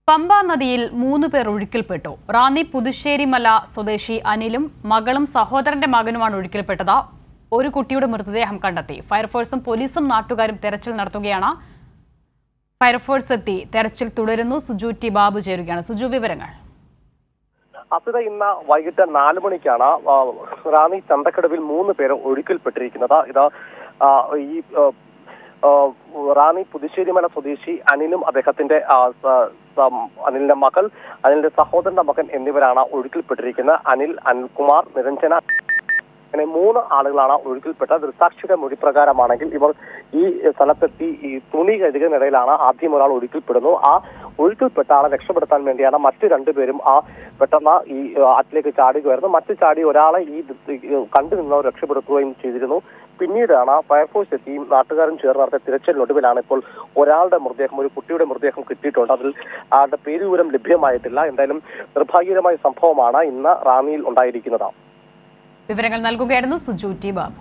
പമ്പ നദിയിൽ 3 പേർ ഒഴുക്കിൽപ്പെട്ടു. റാന്നി പുതുശ്ശേരിമല സ്വദേശി അനിലും മകളും സഹോദരന്റെ മകനുമാണ് ഒഴുക്കിൽപ്പെട്ടത്. ഒരു കുട്ടിയുടെ മൃതദേഹം കണ്ടെത്തി. ഫയർഫോഴ്സും പോലീസും നാട്ടുകാരും തെരച്ചിൽ നടത്തുകയാണ്. ഫയർഫോഴ്സ് എത്തി തെരച്ചിൽ തുടരുന്നു. സുജു ടി ബാബു ചേരുകയാണ്. സുജു, വിവരങ്ങൾ. അപ്പിത ഇന്ന് വൈകിട്ട് 4 മണിക്കാണ് റാന്നി ചന്തക്കടവിൽ 3 പേർ ഒഴുക്കിൽപ്പെട്ടിരിക്കുന്നത്. ഇത് ഈ റാന്നി പുതുശ്ശേരിമല സ്വദേശി അനിലും അദ്ദേഹത്തിന്റെ അനിലിന്റെ മകൾ, അനിലിന്റെ സഹോദരന്റെ മകൻ എന്നിവരാണ് ഒഴുക്കിൽപ്പെട്ടിരിക്കുന്നത്. അനിൽകുമാർ, നിരഞ്ജന അങ്ങനെ 3 ആളുകളാണ് ഒഴുക്കിൽപ്പെട്ടത്. ദൃക്സാക്ഷിയുടെ മൊഴി പ്രകാരമാണെങ്കിൽ ഇവർ ഈ സ്ഥലത്തെത്തി ഈ തുണി കഴുകുന്നതിനിടയിലാണ് ആദ്യം ഒരാൾ ഒഴുക്കിൽപ്പെടുന്നു. ആ ഒഴുക്കിൽപ്പെട്ട ആളെ രക്ഷപ്പെടുത്താൻ വേണ്ടിയാണ് മറ്റു 2 പേരും പെട്ടെന്ന് ഈ ആറ്റിലേക്ക് ചാടുകയായിരുന്നു. മറ്റു ചാടി ഒരാളെ ഈ കണ്ടു നിന്നവർ രക്ഷപ്പെടുത്തുകയും ചെയ്തിരുന്നു. പിന്നീടാണ് ഫയർഫോഴ്സ് എത്തിയും നാട്ടുകാരും ചേർന്ന് നടത്തിയ തിരച്ചിലിനൊടുവിലാണ് ഇപ്പോൾ ഒരാളുടെ മൃതദേഹം, ഒരു കുട്ടിയുടെ മൃതദേഹം കിട്ടിയിട്ടുണ്ട്. അതിൽ ആളുടെ പേരുവിവരം ലഭ്യമായിട്ടില്ല. എന്തായാലും നിർഭാഗ്യകരമായ സംഭവമാണ് ഇന്ന് റാന്നിയിൽ ഉണ്ടായിരിക്കുന്നത്. വിവരങ്ങൾ നൽകുകയായിരുന്നു സുജു ടി ബാബു.